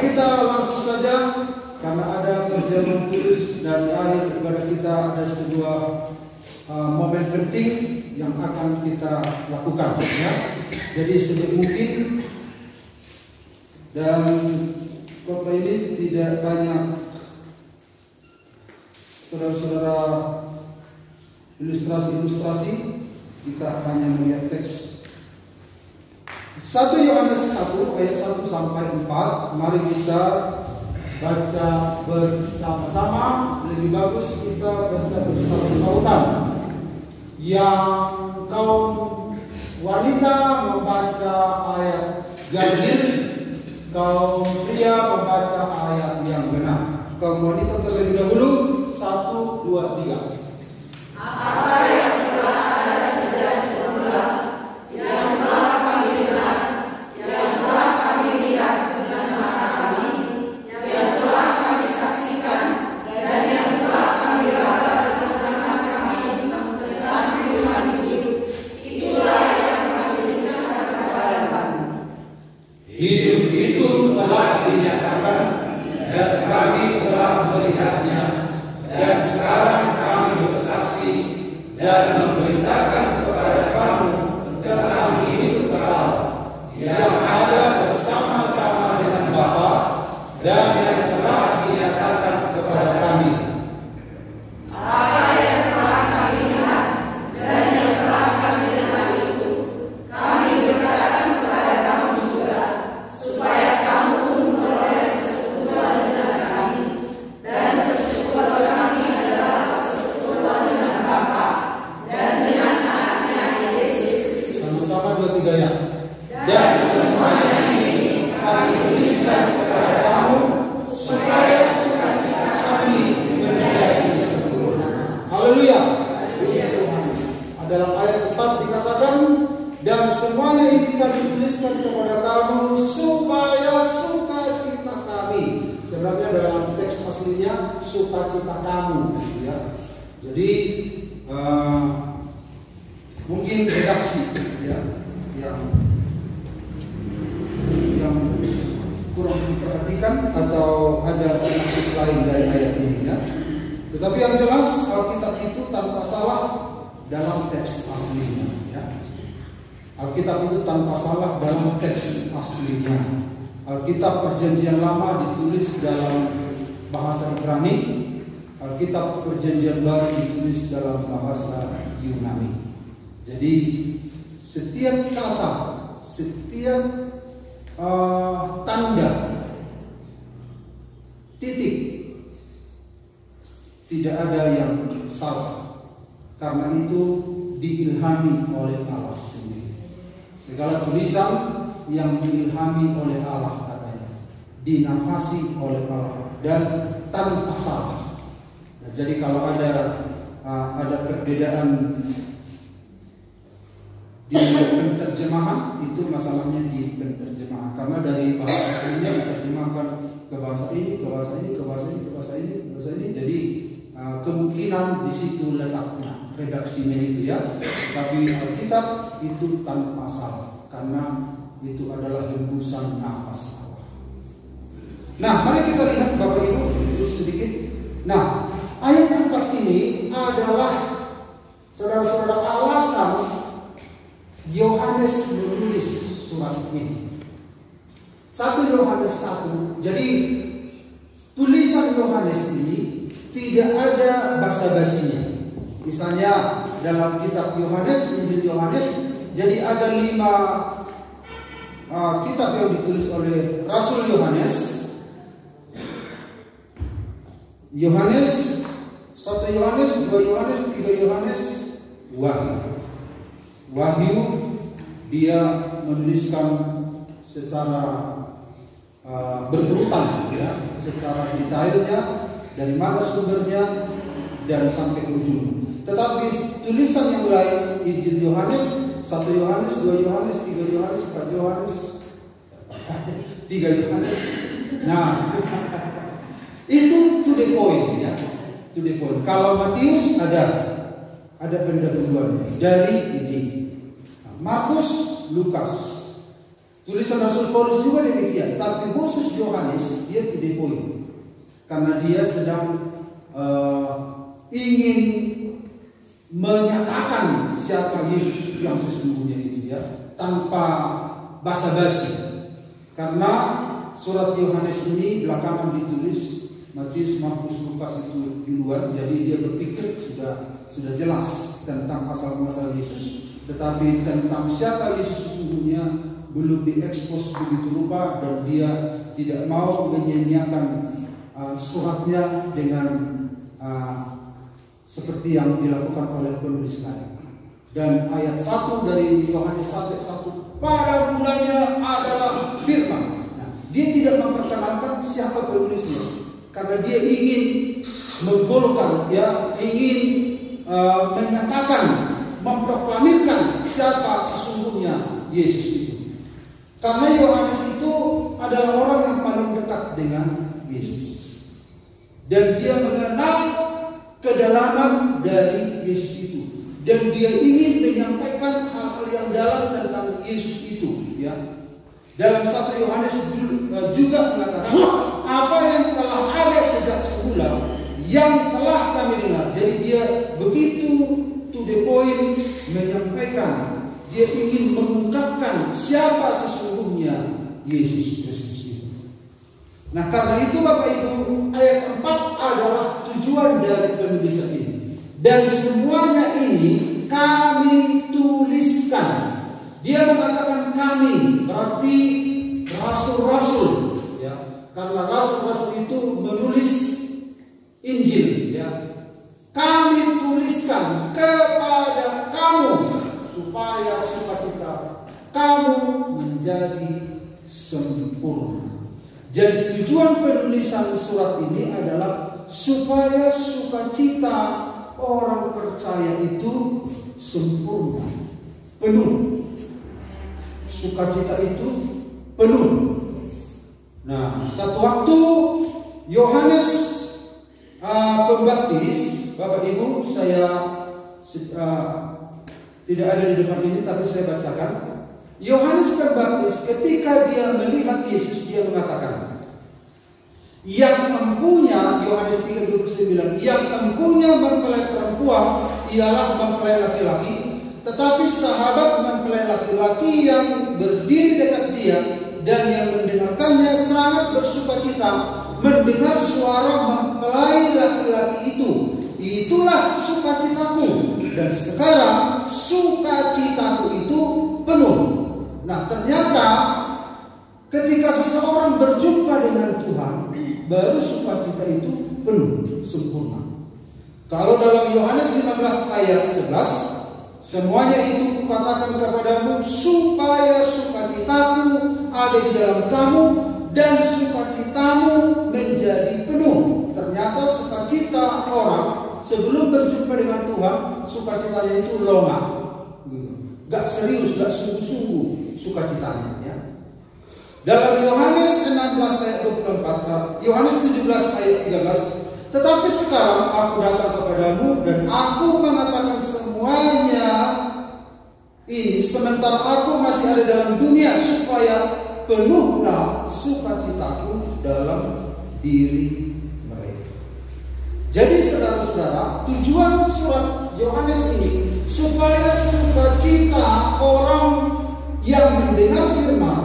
kita langsung saja karena ada perjamuan kudus dan di akhir ibadah kita ada sebuah momen penting yang akan kita lakukan ya. Jadi sedikit mungkin dan khotbah ini tidak banyak saudara-saudara ilustrasi, kita hanya melihat teks 1 Yohanes 1 ayat 1 sampai 4. Mari kita baca bersama-sama. Lebih bagus kita baca bersama-sama. Yang kaum wanita membaca ayat ganjil, kaum pria membaca ayat yang benar. Kaum wanita terlebih dahulu. 1, 2, 3. Apa yang telah ada sejak semula, yang telah kami lihat, yang telah kami lihat dengan mata kami, yang telah kami saksikan, dan yang telah kami raba dengan tangan kami tentang Tuhan hidup, itulah yang kami kisahkan kepada kamu. Hidup itu telah dinyatakan dan kami telah melihatnya, dan sekarang kami bersaksi dan memberitakan kepada kamu tentang hidup kekal yang ada bersama-sama dengan Bapa dan yang telah dinyatakan kepada kami. Apa yang telah kami lihat dan yang telah kami dengar itu, kami berkatakan kepada kamu juga, supaya kamu pun memperoleh persekutuan dengan kami, dan persekutuan kami adalah persekutuan dengan Bapa dan dengan anaknya Yesus Kristus. Sama-sama 2, 3 ya. Dan semuanya ini kami tuliskan kepada kamu, supaya sukacita kami menjadi sempurna. Haleluya. Puji Tuhan. Dalam ayat 4 dikatakan, dan semuanya ini kami tuliskan kepada kamu supaya sukacita kami. Sebenarnya dalam teks aslinya sukacita kamu, ya. Jadi mungkin redaksi, ya, yang kurang diperhatikan atau ada maksud lain dari ayat ini, ya. Tetapi yang jelas Alkitab itu tanpa salah dalam teks aslinya, ya. Alkitab itu tanpa salah dalam teks aslinya. Alkitab Perjanjian Lama ditulis dalam bahasa Ibrani, Alkitab Perjanjian Baru ditulis dalam bahasa Yunani. Jadi setiap kata, setiap tanda, titik, tidak ada yang salah. Karena itu diilhami oleh Allah sendiri. Segala tulisan yang diilhami oleh Allah katanya, dinafasi oleh Allah dan tanpa salah. Nah, jadi kalau ada perbedaan di penerjemahan, itu masalahnya di penerjemahan. Karena dari bahasa aslinya diterjemahkan ke bahasa ini, ke bahasa ini, ke bahasa ini, ke bahasa ini, ke bahasa ini. Jadi kemungkinan di situ letaknya redaksinya itu, ya. Tapi Alkitab itu tanpa salah karena itu adalah hembusan nafas Allah. Nah, mari kita lihat Bapak Ibu itu sedikit. Nah, ayat 4 ini adalah saudara-saudara alasan Yohanes menulis surat ini. 1 Yohanes 1. Jadi tulisan Yohanes ini tidak ada basa-basinya. Misalnya dalam kitab Yohanes, Injil Yohanes, jadi ada 5 kitab yang ditulis oleh Rasul Yohanes. Yohanes, 1 Yohanes, 2 Yohanes, 3 Yohanes, Wahyu dia menuliskan secara berurutan, ya, secara detailnya, dari mana sumbernya dan sampai ke ujung. Tetapi tulisan yang lain, Injil Yohanes, 1 Yohanes, 2 Yohanes, 3 Yohanes, 4 Yohanes, 3 Yohanes. Nah, itu to the point, ya, to the point. Kalau Matius ada pendahuluan dari ini. Markus, Lukas. Tulisan Rasul Paulus juga demikian, tapi khusus Yohanes dia to the point, karena dia sedang ingin menyatakan siapa Yesus yang sesungguhnya itu ya, tanpa basa-basi. Karena surat Yohanes ini belakangan ditulis Matius, Markus, Lukas itu di luar, jadi dia berpikir sudah jelas tentang asal-muasal Yesus, tetapi tentang siapa Yesus sesungguhnya belum diekspos begitu rupa, dan dia tidak mau menyanyiakan suratnya dengan seperti yang dilakukan oleh penulis lain. Dan ayat 1 dari Yohanes 1:1, pada mulanya adalah firman. Nah, dia tidak memperkenalkan siapa penulisnya, karena dia ingin menggolkan, dia ingin menyatakan, memproklamirkan siapa sesungguhnya Yesus itu. Karena Yohanes itu adalah orang yang paling dekat dengan Yesus, dan dia mengenal kedalaman dari Yesus itu, dan dia ingin menyampaikan hal-hal yang dalam tentang Yesus itu ya. Dalam 1 Yohanes juga mengatakan apa yang telah ada sejak semula, yang telah kami dengar. Jadi dia begitu to the point menyampaikan, dia ingin mengungkapkan siapa sesungguhnya Yesus Kristus itu. Nah, karena itu Bapak Ibu, ayat 4 adalah tujuan dari penulisan ini. Dan semuanya ini kami tuliskan. Dia mengatakan kami, berarti rasul-rasul ya. Karena rasul-rasul itu menulis Injil ya. Kami tuliskan kepada kamu supaya sukacita kamu menjadi sempurna. Jadi tujuan penulisan surat ini adalah supaya sukacita orang percaya itu sempurna, penuh. Sukacita itu penuh. Nah, satu waktu Yohanes Pembaptis, Bapak Ibu, saya tidak ada di depan ini, tapi saya bacakan. Yohanes Pembaptis ketika dia melihat Yesus, dia mengatakan, yang empunya, Yohanes 3:29, yang empunya mempelai perempuan ialah mempelai laki-laki, tetapi sahabat mempelai laki-laki yang berdiri dekat dia dan yang mendengarkannya sangat bersukacita mendengar suara mempelai laki-laki itu. Itulah sukacitaku, dan sekarang sukacitaku itu penuh. Nah, ternyata ketika seseorang berjumpa dengan Tuhan, baru sukacita itu penuh, sempurna. Kalau dalam Yohanes 15 ayat 11, semuanya itu kukatakan kepadamu supaya sukacitaku ada di dalam kamu dan sukacitamu menjadi penuh. Ternyata sukacita orang sebelum berjumpa dengan Tuhan, sukacitanya itu longah, gak serius, gak sungguh-sungguh sukacitanya ya. Dalam Yohanes 16 ayat 24, Yohanes 17 ayat 13, tetapi sekarang aku datang kepadamu dan aku mengatakan semuanya ini sementara aku masih ada dalam dunia, supaya penuhlah sukacitaku dalam diri mereka. Jadi saudara-saudara, tujuan surat Yohanes ini supaya sukacita orang yang mendengar firman,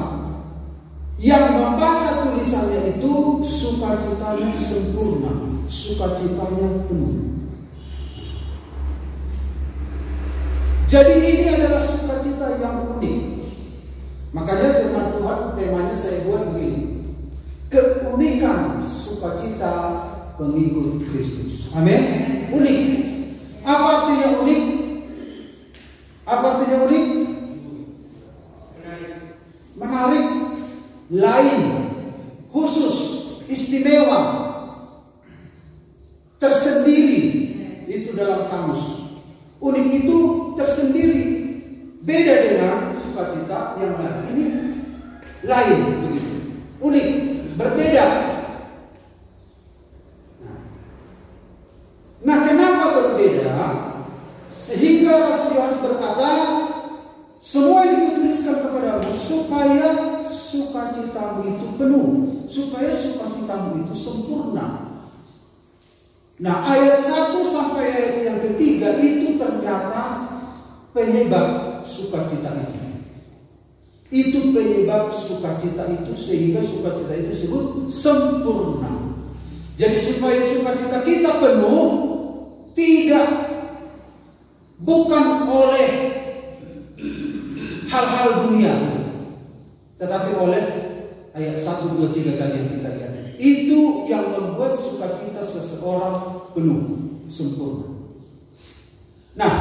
yang membaca tulisannya itu sukacitanya sempurna, sukacitanya penuh. Jadi ini adalah sukacita yang unik. Makanya firman Tuhan temanya saya buat begini: keunikan sukacita pengikut Kristus. Amin. Unik. Apa artinya unik? Apa artinya unik? Menarik, lain, khusus, istimewa, tersendiri. Itu dalam kamus. Unik itu tersendiri, beda dengan sukacita yang lain. Ini lain, begitu. Unik, berbeda. Nah, kenapa berbeda? Sehingga Rasul Yohanes berkata, semua ini dituliskan kepadamu supaya sukacitamu itu sempurna. Nah, ayat 1 sampai ayat yang ketiga itu ternyata penyebab sukacita itu. Itu penyebab sukacita itu, sehingga sukacita itu disebut sempurna. Jadi supaya sukacita kita penuh, bukan oleh hal-hal dunia, tetapi oleh ayat 1, 2, 3 tadi yang kita lihat. Itu yang membuat sukacita seseorang penuh, sempurna. Nah,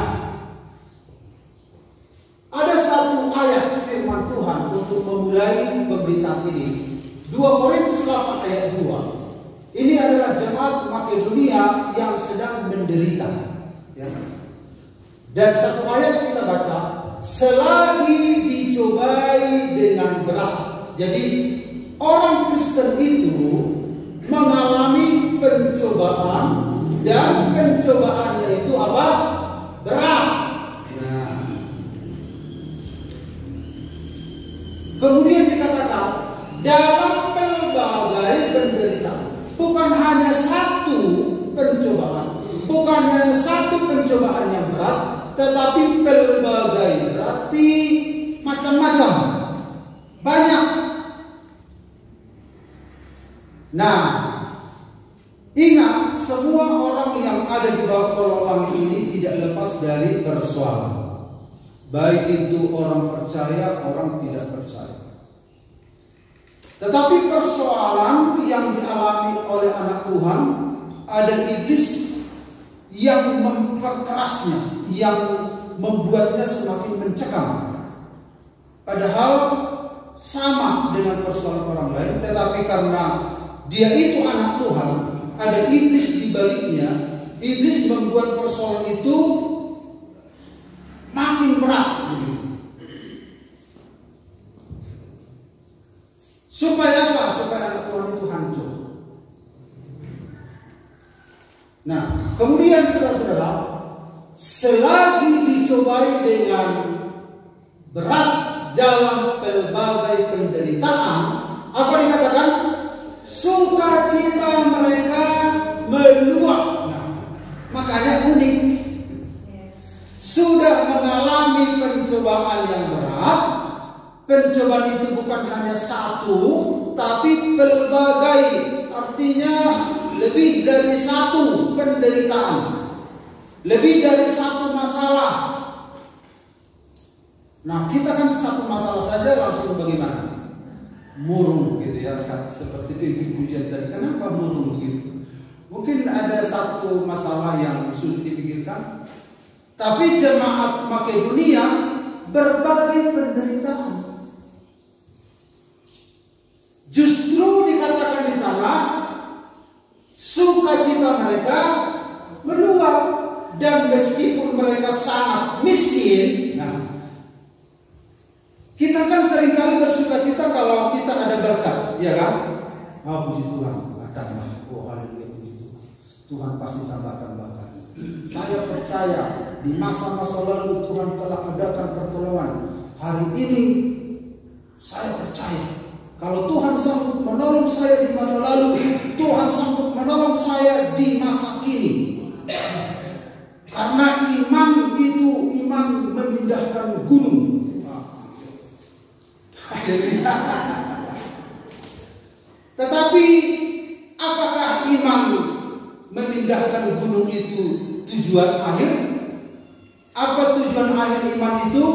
ada satu ayat firman Tuhan untuk memulai pemberitaan ini. 2 Korintus 8 ayat 2. Ini adalah jemaat Makedonia yang sedang menderita. Ya. Dan satu ayat kita baca, selagi dicobai dengan berat. Jadi orang Kristen itu mengalami pencobaan, dan pencobaannya itu apa? Berat. Nah, kemudian dikatakan dalam pelbagai penderitaan. Bukan hanya satu pencobaan, bukan hanya satu pencobaan yang berat, tetapi pelbagai, berarti macam-macam, banyak. Nah, ingat, semua orang yang ada di bawah kolong langit ini tidak lepas dari persoalan. Baik itu orang percaya, orang tidak percaya. Tetapi persoalan yang dialami oleh anak Tuhan, ada iblis yang memperkerasnya, yang membuatnya semakin mencekam. Padahal sama dengan persoalan orang lain, tetapi karena dia itu anak Tuhan, ada iblis di baliknya. Iblis membuat persoalan itu makin berat. Supaya apa? Supaya anak Tuhan itu hancur. Nah, kemudian saudara-saudara, selagi dicobai dengan berat dalam pelbagai penderitaan, apa dikatakan? Sukacita mereka meluap. Nah, makanya unik. Sudah mengalami pencobaan yang berat. Pencobaan itu bukan hanya satu, tapi pelbagai. Artinya lebih dari satu penderitaan, lebih dari satu masalah. Nah, kita kan satu masalah saja langsung bagaimana? Murung gitu ya, seperti itu pujian tadi. Kenapa murung begitu? Mungkin ada satu masalah yang sulit dipikirkan, tapi jemaat Makedonia berbagai penderitaan. Justru dikatakan di sana sukacita mereka meluap, dan meskipun mereka sangat miskin. Nah, kita kan seringkali bersukacita kalau kita ada berkat, ya kan? Oh, puji Tuhan, tambah. Oh, haleluya, puji Tuhan. Tuhan pasti tambah-tambahkan. Saya percaya di masa-masa lalu Tuhan telah adakan pertolongan. Hari ini saya percaya kalau Tuhan sanggup menolong saya di masa lalu, Tuhan sanggup menolong saya di masa kini. Karena iman itu iman memindahkan gunung. Tetapi apakah iman memindahkan gunung itu tujuan akhir? Apa tujuan akhir iman itu?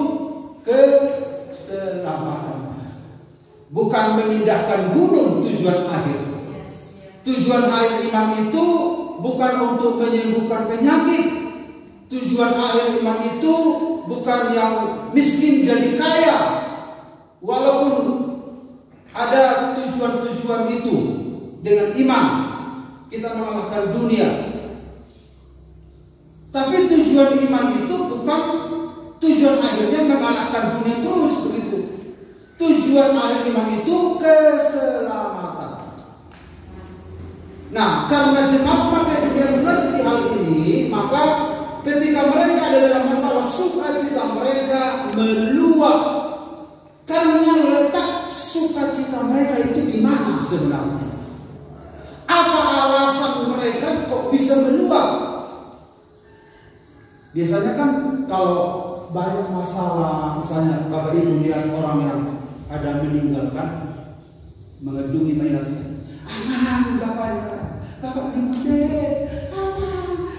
Keselamatan. Bukan memindahkan gunung tujuan akhir. Tujuan akhir iman itu bukan untuk menyembuhkan penyakit. Tujuan akhir iman itu bukan yang miskin jadi kaya. Walaupun ada tujuan-tujuan itu dengan iman kita mengalahkan dunia. Tapi tujuan iman itu bukan tujuan akhirnya mengalahkan dunia terus begitu. Tujuan akhir iman itu keselamatan. Nah, karena jemaat Makedonia mengerti hal ini, maka ketika mereka ada dalam masalah, sukacita mereka meluap. Karena letak sukacita mereka itu di mana sebenarnya? Biasanya kan kalau banyak masalah, misalnya Bapak Ibu lihat orang yang ada meninggalkan, mengunjungi mayatnya. Aman bapaknya, bapak ini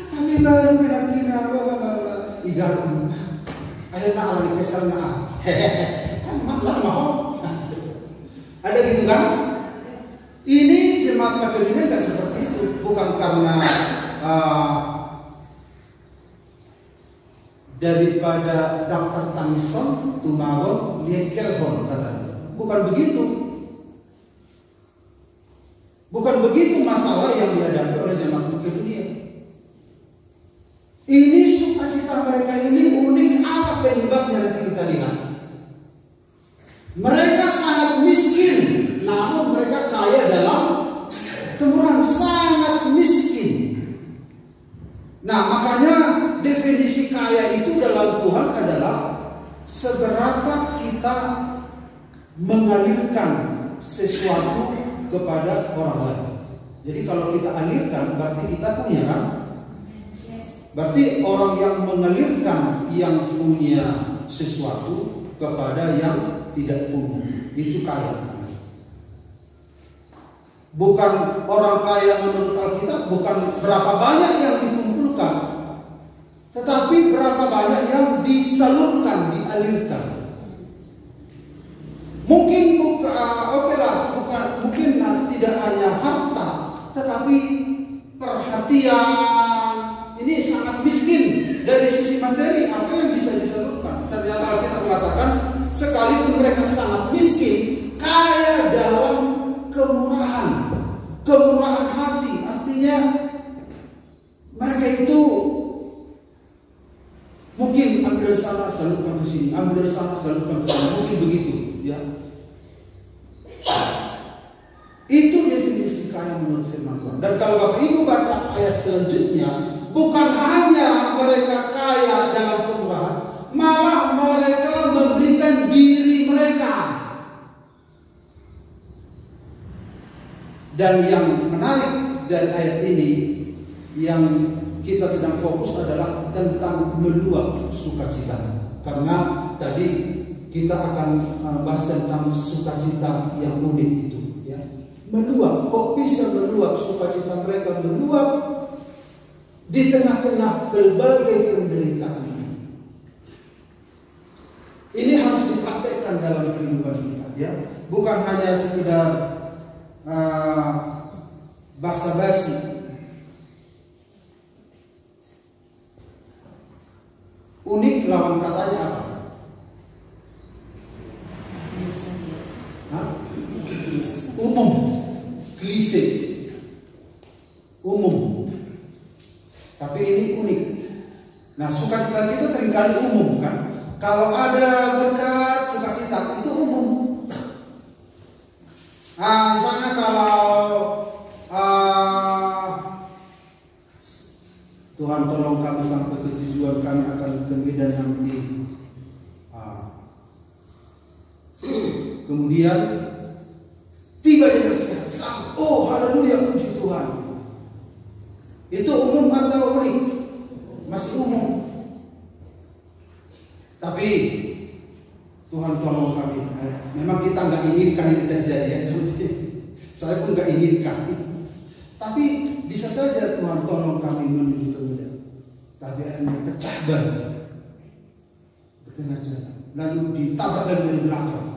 kami baru menakina bapak igar akhirnya alami kesal na mau ada gitu kan? Ini jemaat Makedonia nggak seperti itu, bukan karena daripada Dr. Tanison Tumawon Yekelhon katanya, bukan begitu. Bukan begitu masalah yang dihadapi oleh jemaat Makedonia. Ini sukacita mereka ini unik. Apa penyebabnya nanti kita lihat. Mereka sangat miskin, namun mereka kaya dalam kemurahan. Sangat miskin. Nah, makanya definisi kaya itu dalam Tuhan adalah seberapa kita mengalirkan sesuatu kepada orang lain. Jadi kalau kita alirkan berarti kita punya kan? Berarti orang yang mengalirkan yang punya sesuatu kepada yang tidak punya, itu kaya. Bukan orang kaya menurut Alkitab, bukan berapa banyak yang dikumpulkan, tetapi berapa banyak yang disalurkan, dialirkan. Mungkin mungkin tidak hanya harta, tetapi perhatian. Ini sangat miskin dari sisi materi, apa yang bisa disalurkan. Ternyata kita mengatakan sekalipun mereka sangat miskin, kaya dalam kemurahan, kemurahan hati. Artinya mereka itu mungkin ambil dari sana salurkan ke sini, ambil dari sana salurkan ke sini, mungkin begitu, ya. Itu definisi kaya menurut firman Tuhan. Dan kalau Bapak Ibu baca ayat selanjutnya, bukan hanya mereka kaya dalam kemurahan, malah mereka memberikan diri mereka. Dan yang menarik dari ayat ini, yang kita sedang fokus adalah tentang meluap sukacita. Karena tadi kita akan bahas tentang sukacita yang unik itu, ya. Meluap, kok bisa meluap sukacita mereka, meluap di tengah-tengah berbagai penderitaan. Ini harus dipraktekkan dalam kehidupan kita, ya. Bukan hanya sekedar basa-basi. Unik lawan katanya apa? Umum, klise, umum. Tapi ini unik. Nah, sukacita kita seringkali umum kan. Kalau ada berkat sukacita itu umum. Misalnya kalau Tuhan tolong kami sampai ke tujuan, kami akan ke Medan nanti. Kemudian tiba di Yerusalem. Oh, haleluya, puji Tuhan. Itu umum atau unik? Masih umum. Tapi Tuhan tolong kami. Memang kita nggak inginkan ini terjadi, ya. Saya pun nggak inginkan. Tapi bisa saja Tuhan tolong kami menuju ke Medan. Tapi akhirnya pecah ban di tengah jalan, lalu ditabrak dari belakang.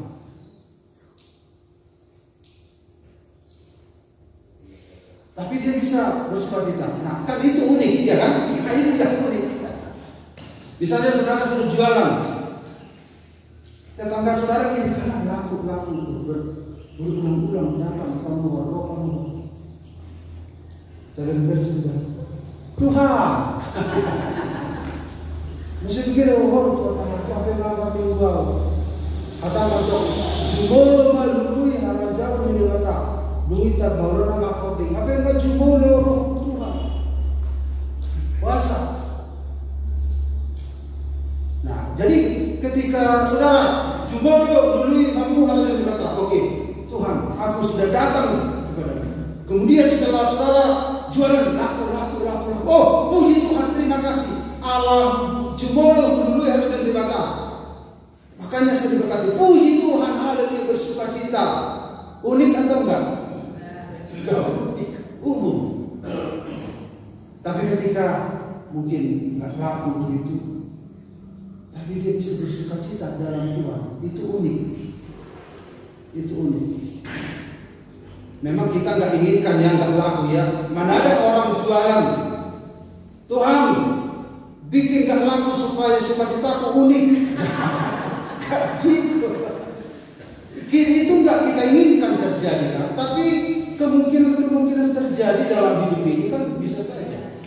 Tapi dia bisa bersukacita. Nah, kan itu unik, ya kan? Nah, itu yang unik. Misalnya saudara sudah jualan, tetangga saudara kini kalah laku berulang-ulang datang kamu warga kamu. Jangan berjuang. Tuhan, mesti kira orang tua aku apa yang akan tinggal. Kata matok, jumol malului harajau di dewata. Duita baru nama koding. Apa yang kau jumol orang Tuhan? Puasa. Nah, jadi ketika saudara jumol malului kamu harajau di dewata. Oke, Tuhan, aku sudah datang kepadamu. Kemudian setelah saudara jualan laku. Oh, puji Tuhan, terima kasih. Allah jumolo dulu harus dibakar. Makanya saya diberkati. Puji Tuhan, haleluya, bersuka cita. Unik atau enggak? Enggak unik, umum. Tapi ketika mungkin enggak laku begitu, tapi dia bisa bersuka cita dalam Tuhan, itu unik. Itu unik. Memang kita nggak inginkan yang nggak laku ya. Mana ada orang jualan, Tuhan bikin nggak laku supaya sukacitaku unik. Gitu. Itu nggak kita inginkan terjadi kan. Tapi kemungkinan terjadi dalam hidup ini kan bisa saja.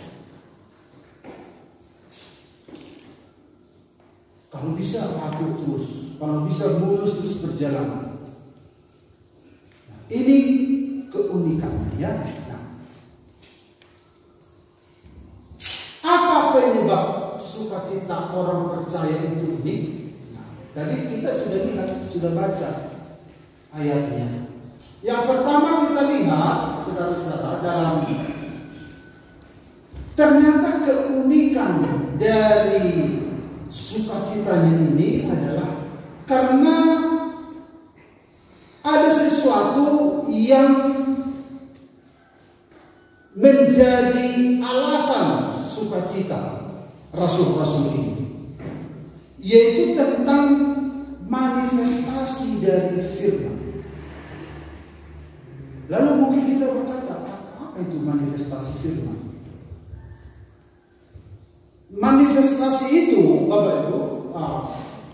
Kalau bisa laku terus, kalau bisa mulus terus berjalan. Ini keunikannya ya. Nah, apa penyebab sukacita orang percaya itu unik? Nah, tadi kita sudah lihat, sudah baca ayatnya. Yang pertama kita lihat, saudara-saudara, dalam ternyata keunikan dari sukacitanya ini adalah karena ada sesuatu yang menjadi alasan sukacita rasul-rasul ini, yaitu tentang manifestasi dari firman. Lalu mungkin kita berkata, apa itu manifestasi firman? Manifestasi itu, Bapak Ibu,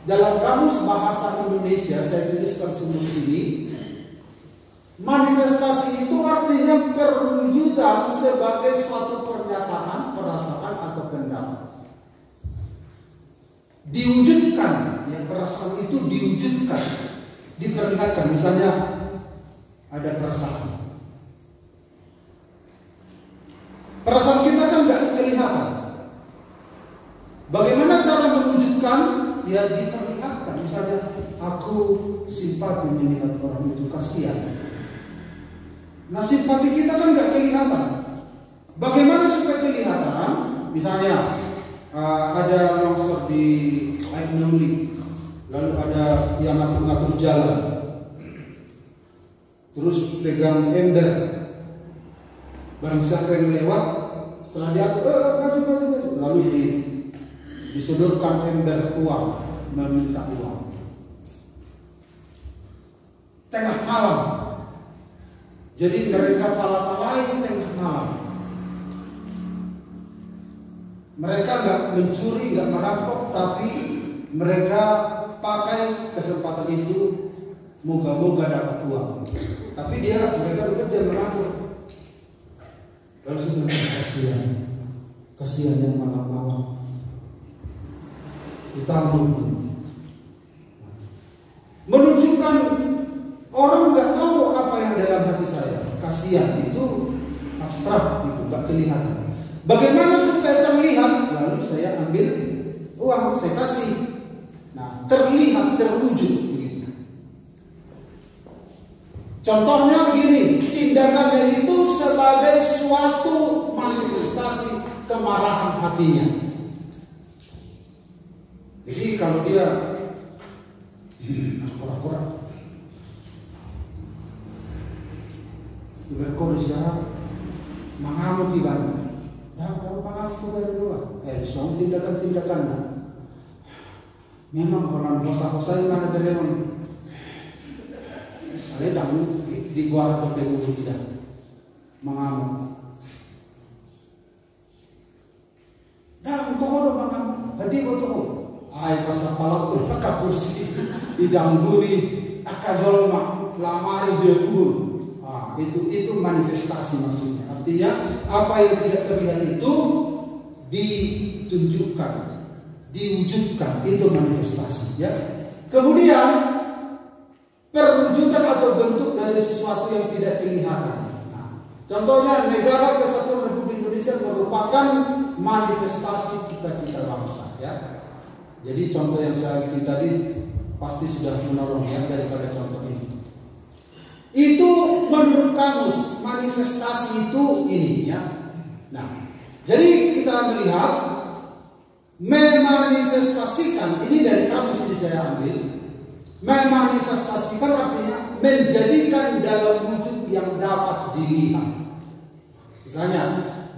dalam kamus bahasa Indonesia saya tuliskan sebelum sini. Manifestasi itu artinya perwujudan sebagai suatu pernyataan, perasaan atau pendapat. Diwujudkan, ya, perasaan itu diwujudkan, diperlihatkan. Misalnya ada perasaan. Perasaan kita kan nggak kelihatan. Bagaimana cara mewujudkan? Ya diperlihatkan. Misalnya aku simpati melihat orang itu, kasihan. Nah, simpati kita kan nggak kelihatan. Bagaimana supaya kelihatan? Misalnya ada longsor di Air Nuli, lalu ada yang ngatur-ngatur jalan, terus pegang ember, barang siapa yang lewat, setelah diatur, maju, lalu disodorkan ember uang, meminta uang. Tengah malam, jadi mereka pala-palain tengah malam. Mereka nggak mencuri, nggak merampok, tapi mereka pakai kesempatan itu, moga-moga dapat uang. Tapi mereka bekerja mengatur. Lalu sebenarnya kasihan yang malam-malam. Ditanggung. Menunjukkan orang nggak tahu apa yang dalam hati saya. Kasihan itu abstrak, itu nggak kelihatan. Bagaimana supaya terlihat? Lalu saya ambil uang, saya kasih. Nah, terlihat, terwujud begitu. Contohnya begini, tindakannya itu sebagai suatu manifestasi kemarahan hatinya. Jadi kalau dia kurang-kurang berkoris ya, mengamuk di mana? Nah, kalau mengamuk dari luar, soal tindakan-tindakan. Memang orang bosa-bosa yang mana beremon, ada dalam di luar atau tidak mengamuk. Dah untuk orang mengamuk, tadi betul. Ay pasal palak tu maka kursi didangguri akazolma lamari debur. Itu manifestasi maksudnya. Artinya apa yang tidak terlihat itu ditunjukkan, diwujudkan, itu manifestasi ya. Kemudian perwujudan atau bentuk dari sesuatu yang tidak kelihatan. Nah, contohnya Negara Kesatuan Republik Indonesia merupakan manifestasi cita-cita bangsa ya. Jadi contoh yang saya bikin tadi pasti sudah menolong ya daripada contoh ini. Itu menurut kamus manifestasi itu ini ya. Nah, jadi kita melihat Memanifestasikan, ini dari kamus ini saya ambil. Memanifestasikan artinya menjadikan dalam wujud yang dapat dilihat. Misalnya,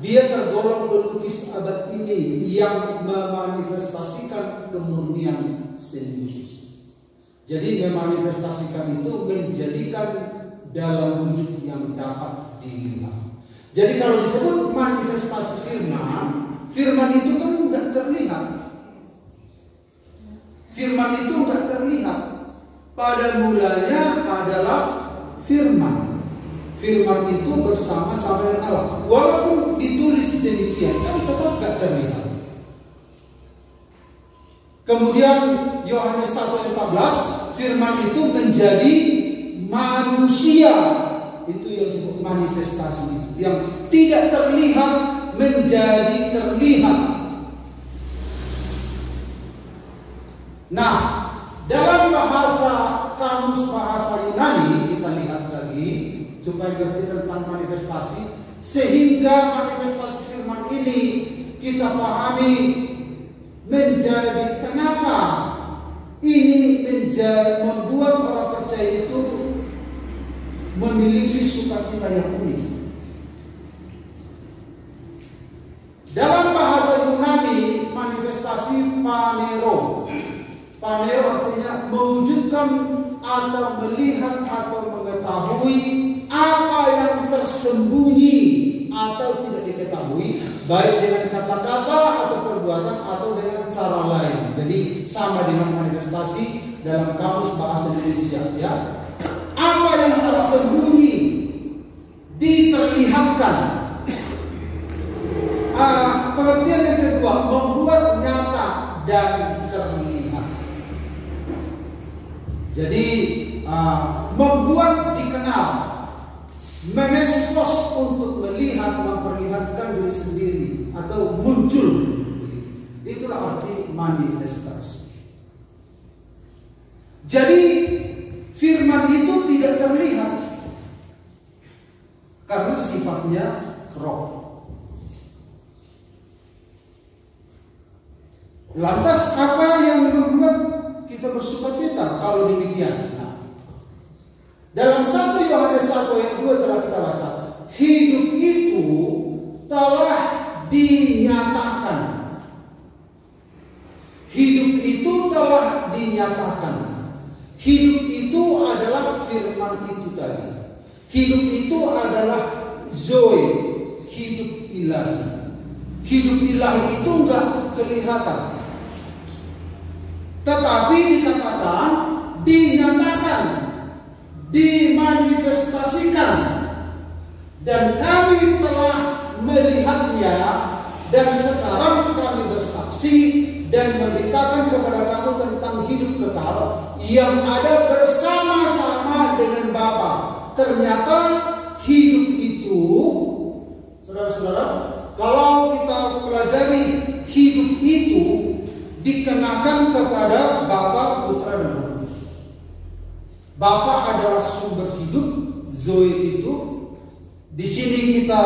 dia tergolong pelukis abad ini yang memanifestasikan kemurnian senius. Jadi memanifestasikan itu menjadikan dalam wujud yang dapat dilihat. Jadi kalau disebut manifestasi firman, firman itu kan enggak terlihat. Firman itu enggak terlihat. Pada mulanya adalah firman. Firman itu bersama-sama dengan Allah. Walaupun ditulis demikian, kan tetap enggak terlihat. Kemudian Yohanes 1:14, firman itu menjadi manusia. Itu yang disebut manifestasi itu. Yang tidak terlihat menjadi terlihat. Nah, dalam bahasa kamus bahasa Yunani, kita lihat lagi supaya ngerti tentang manifestasi, sehingga manifestasi firman ini kita pahami menjadi kenapa ini membuat orang percaya itu memiliki sukacita yang unik. Dalam bahasa Yunani, manifestasi panero. Panero artinya mewujudkan atau melihat atau mengetahui apa yang tersembunyi atau tidak diketahui, baik dengan kata-kata atau perbuatan atau dengan cara lain. Jadi sama dengan manifestasi dalam kamus bahasa Indonesia, ya. Apa yang tersembunyi diperlihatkan. Pengertian yang kedua, membuat nyata dan terlihat. Jadi membuat dikenal, mengekspos untuk melihat, memperlihatkan diri sendiri atau muncul. Itulah arti manifestasi. Jadi firman itu tidak terlihat karena sifatnya roh. Lantas apa yang membuat kita bersukacita kalau demikian? Nah, dalam 1 Yohanes 1 ayat 2 telah kita baca, hidup itu telah dinyatakan. Hidup itu telah dinyatakan. Hidup itu adalah firman itu tadi. Hidup itu adalah Zoe, hidup ilahi. Hidup ilahi itu enggak kelihatan, tetapi dikatakan, dinyatakan, dimanifestasikan, dan kami telah melihatnya, dan sekarang kami bersaksi dan memberitakan kepada kamu tentang hidup kekal yang ada bersama-sama dengan Bapa. Ternyata hidup itu, saudara-saudara, kalau kita pelajari hidup itu dikenakan kepada Bapa, Putra, dan Roh Kudus. Bapa adalah sumber hidup, Zoe itu. Di sini kita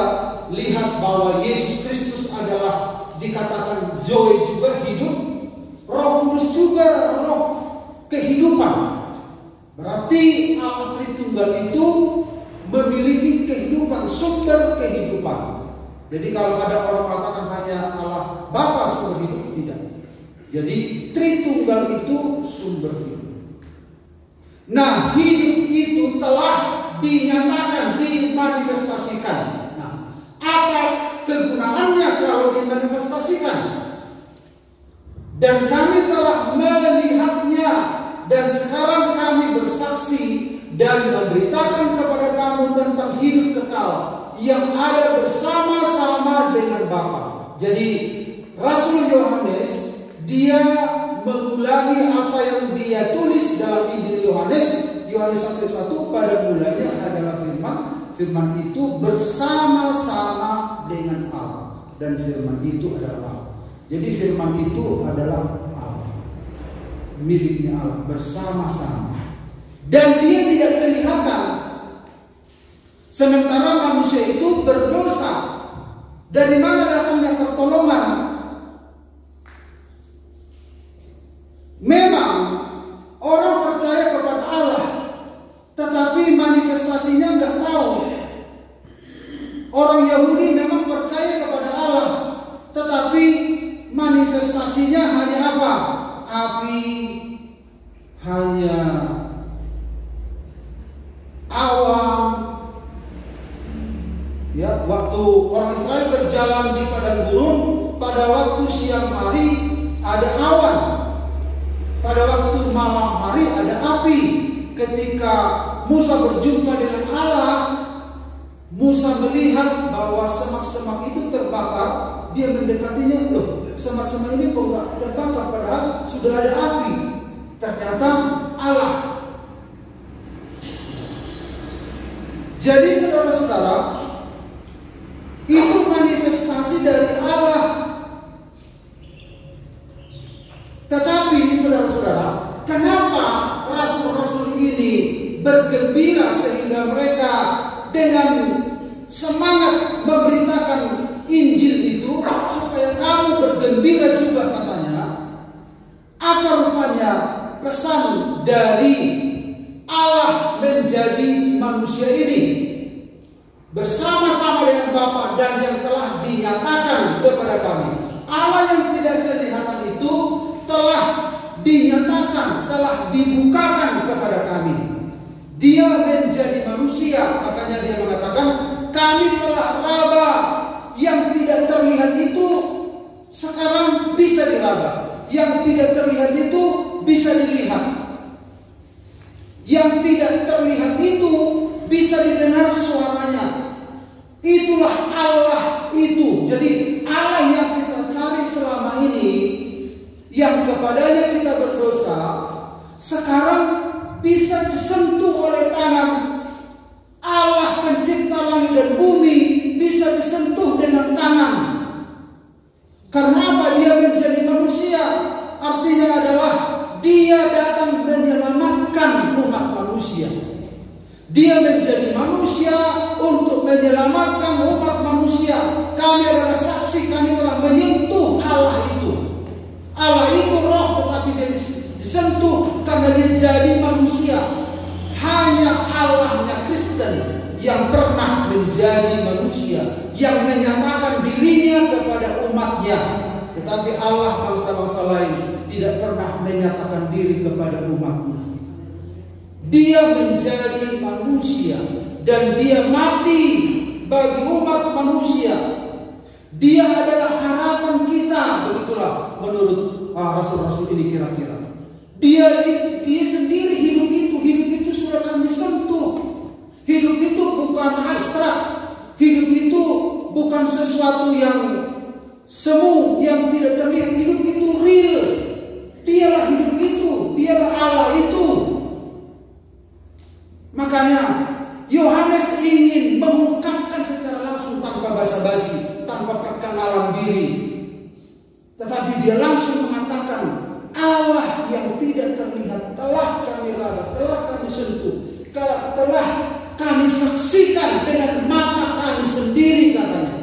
lihat bahwa Yesus Kristus adalah dikatakan Zoe juga hidup, Roh Kudus juga roh kehidupan. Berarti Allah Tritunggal itu memiliki kehidupan, sumber kehidupan. Jadi kalau ada orang mengatakan hanya Allah Bapa sumber hidup, tidak. Jadi Tritunggal itu sumber hidup. Nah, hidup itu telah dinyatakan, dimanifestasikan. Nah, apa kegunaannya kalau dimanifestasikan? Dan kami telah melihatnya, dan sekarang kami bersaksi dan memberitakan kepada kamu tentang hidup kekal yang ada bersama-sama dengan Bapa. Jadi Rasul Yohanes, dia mengulangi apa yang dia tulis dalam Injil Yohanes 1:1, pada mulanya adalah firman. Firman itu bersama-sama dengan Allah, dan firman itu adalah Allah. Jadi firman itu adalah Allah, miliknya Allah, bersama-sama. Dan dia tidak kelihatan. Sementara manusia itu berdosa. Dari mana datangnya pertolongan? Orang Yahudi memang percaya kepada Allah, tetapi manifestasinya hanya apa? Api, hanya awan. Ya, waktu orang Israel berjalan di padang gurun, pada waktu siang hari ada awan, pada waktu malam hari ada api. Ketika Musa berjumpa dengan Allah, Musa melihat bahwa semak-semak itu terbakar. Dia mendekatinya, loh, semak-semak ini kok nggak terbakar, padahal sudah ada api. Ternyata Allah. Jadi saudara-saudara, itu manifestasi dari Allah. Tetapi saudara-saudara, kenapa rasul-rasul ini bergembira sehingga mereka dengan semangat memberitakan Injil itu, supaya kamu bergembira juga katanya? Apa rupanya pesan dari Allah menjadi manusia ini bersama-sama dengan Bapa dan yang telah dinyatakan kepada kami? Allah yang tidak kelihatan itu telah dinyatakan, telah dibukakan kepada kami. Dia menjadi manusia, makanya dia mengatakan kami telah raba. Yang tidak terlihat itu sekarang bisa diraba. Yang tidak terlihat itu bisa dilihat. Yang tidak terlihat itu bisa didengar suaranya. Itulah Allah itu. Jadi Allah yang kita cari selama ini, yang kepadanya kita berdosa, sekarang bisa disentuh oleh tangan. Allah pencipta langit dan bumi bisa disentuh dengan tangan. Karena apa? Dia menjadi manusia. Artinya adalah dia datang menyelamatkan umat manusia. Dia menjadi manusia untuk menyelamatkan umat manusia. Kami adalah saksi, kami telah menyentuh Allah itu. Allah itu roh, tetapi dia disentuh karena dia jadi manusia. Hanya Allahnya Kristen yang pernah menjadi manusia, yang menyatakan dirinya kepada umatnya. Tetapi Allah bangsa-bangsa lain tidak pernah menyatakan diri kepada umatnya. Dia menjadi manusia dan dia mati bagi umat manusia. Dia adalah harapan kita, begitulah menurut rasul-rasul ini kira-kira. Dia sendiri hidup itu sudah kami sentuh. Hidup itu bukan abstrak. Hidup itu bukan sesuatu yang semu, yang tidak terlihat. Hidup itu real. Dialah hidup itu, dialah Allah itu. Makanya Yohanes ingin mengungkapkan secara langsung tanpa basa-basi, tanpa perkenalan diri. Tetapi dia langsung mengatakan, Allah yang tidak terlihat telah kami raba, telah kami sentuh, telah kami saksikan dengan mata kami sendiri, katanya.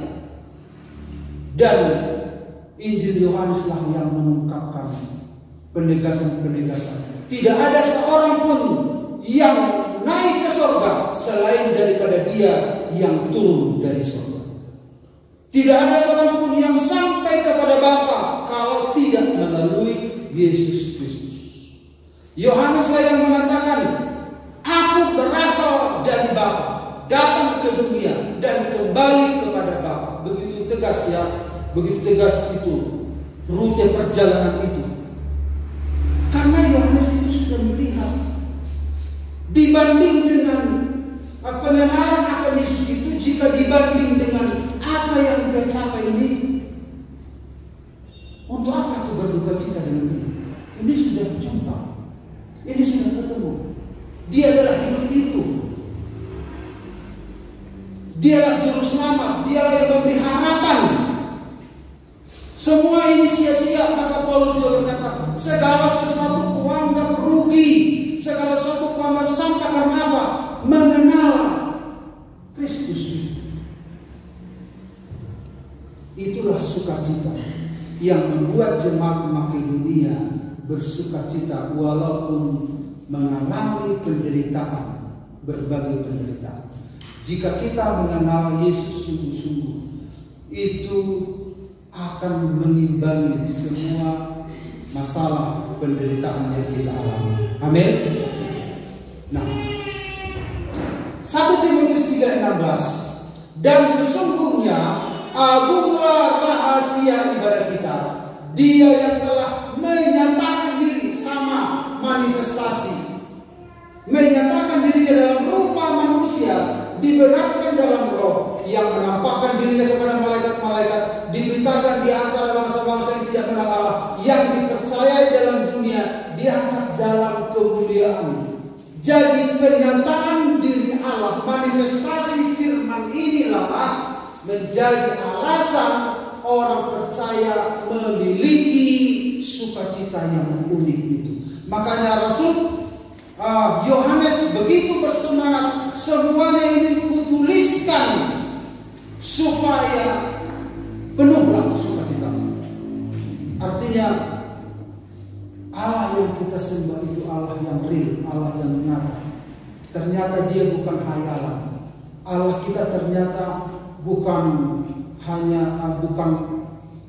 Dan Injil Yohaneslah yang mengungkapkan penegasan-penegasan. Tidak ada seorang pun yang naik ke surga selain daripada Dia yang turun dari surga. Tidak ada seorang pun yang sampai kepada Bapa kalau tidak melalui Yesus Kristus. Yohaneslah yang mengatakan, aku berasal dari Bapa, datang ke dunia dan kembali kepada Bapa. Begitu tegas ya, begitu tegas itu rute perjalanan itu. Karena Yohanes itu sudah melihat, dibanding dengan pengenalan akan Yesus itu, jika dibanding dengan apa yang dia capai ini, untuk apa aku berduka cita dengan ini? Ini sudah jumpa, ini sudah ketemu. Dia adalah hidup itu. Dialah juru selamat, dialah yang memberi harapan. Semua ini sia-sia, maka Paulus juga berkata, segala sesuatu kuanggap rugi, segala sesuatu kuanggap sampah. Karena apa? Mengenal Kristus. Itulah sukacita yang membuat jemaat Makedonia bersukacita walaupun mengalami penderitaan, berbagai penderitaan. Jika kita mengenal Yesus sungguh-sungguh, itu akan mengimbangi semua masalah penderitaan yang kita alami. Amin. Nah, 1 Timotius 3:16, dan sesungguhnya agunglah rahasia ibadah kita, Dia yang telah menyatakan diri, sama manifestasi, menyatakan dirinya dalam rupa manusia, dibenarkan dalam roh, yang menampakkan dirinya kepada malaikat-malaikat, diberitakan di antara bangsa-bangsa yang tidak mengenal Allah, yang dipercayai dalam dunia, diangkat dalam kemuliaan. Jadi penyataan diri Allah, manifestasi firman inilah menjadi alasan orang percaya memiliki sukacita yang unik itu. Makanya Rasul Yohanes begitu bersemangat, semuanya ini kutuliskan supaya penuhlah sukacita. Artinya Allah yang kita sembah itu Allah yang real, Allah yang nyata. Ternyata Dia bukan hayalan. Allah kita ternyata bukan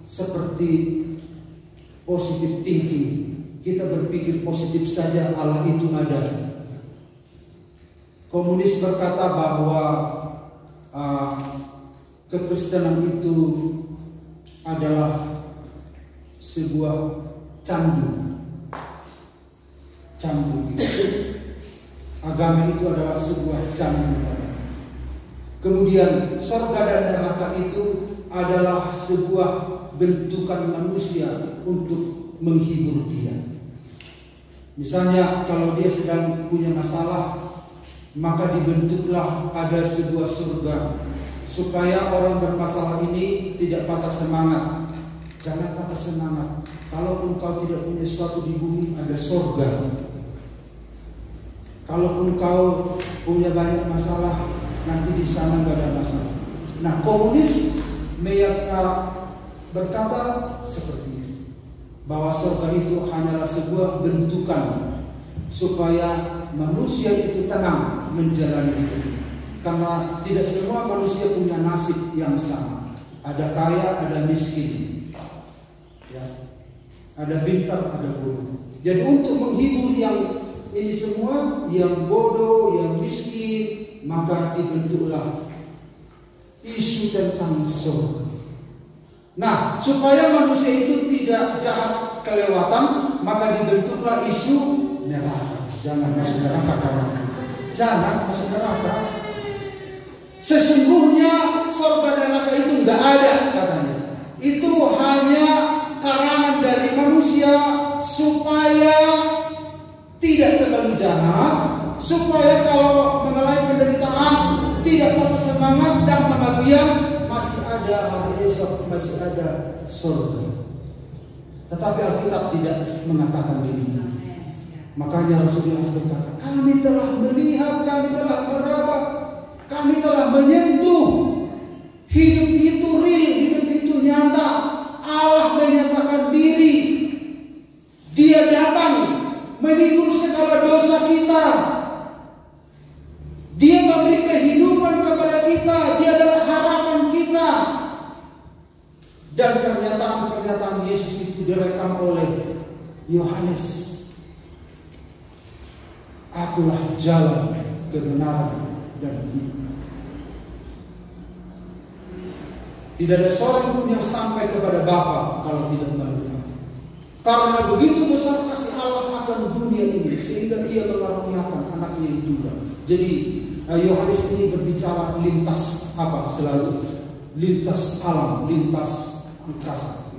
seperti positive thinking. Kita berpikir positif saja, Allah itu ada. Komunis berkata bahwa kekristenan itu adalah sebuah candu. Agama itu adalah sebuah candu. Kemudian surga dan neraka itu adalah sebuah bentukan manusia untuk menghibur dia. Misalnya kalau dia sedang punya masalah, maka dibentuklah ada sebuah surga supaya orang bermasalah ini tidak patah semangat. Jangan patah semangat. Kalaupun kau tidak punya sesuatu di bumi, ada surga. Kalaupun kau punya banyak masalah, nanti di sana nggak ada masalah. Nah, komunis berkata seperti ini, bahwa surga itu hanyalah sebuah bentukan supaya manusia itu tenang menjalani hidup. Karena tidak semua manusia punya nasib yang sama. Ada kaya, ada miskin, ya. Ada pintar, ada bodoh. Jadi untuk menghibur yang ini semua, yang bodoh, yang miskin, maka dibentuklah isu tentang surga. Nah, supaya manusia itu tidak jahat kelewatan, maka dibentuklah isu neraka. Jangan masuk neraka, kawan. Jangan masuk neraka. Sesungguhnya surga dan neraka itu nggak ada, katanya. Itu hanya karangan dari manusia supaya tidak terlalu jahat, supaya kalau mengalami penderitaan tidak patah semangat dan kebahagiaan, masih ada hari esok, masih ada surga. Tetapi Alkitab tidak mengatakan demikian. Makanya Rasulullah berkata, kami telah melihat, kami telah meraba, kami telah menyentuh. Hidup itu real, hidup itu nyata. Allah menyatakan diri. Dia datang memikul segala dosa kita. Dia memberi kehidupan kepada kita. Dia adalah harapan kita. Dan pernyataan-pernyataan Yesus itu direkam oleh Yohanes. Akulah jalan, kebenaran, dan hidup. Tidak ada seorang pun yang sampai kepada Bapa kalau tidak melalui Aku. Karena begitu besar kasih Allah akan dunia ini, sehingga Ia mengaruniakan anaknya yang tunggal. Jadi Yohanes ini berbicara lintas apa? Selalu lintas alam, lintas angkasa,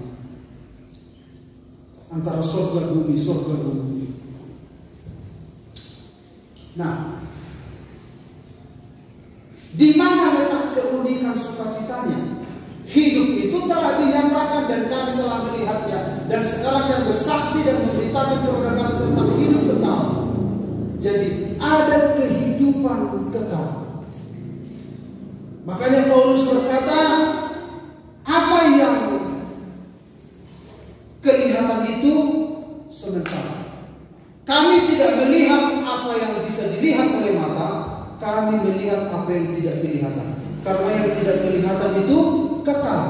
antara surga bumi, surga bumi. Nah, di mana letak keunikan sukacitanya? Hidup itu telah dinyatakan dan kami telah melihatnya, dan sekarang kami bersaksi dan memberitakan kepada kami tentang hidup kekal. Jadi ada kehidupan kekal. Makanya Paulus berkata, apa yang kelihatan itu sementara. Kami tidak melihat apa yang bisa dilihat oleh mata, kami kami melihat apa yang tidak kelihatan. Karena yang tidak kelihatan itu kekal,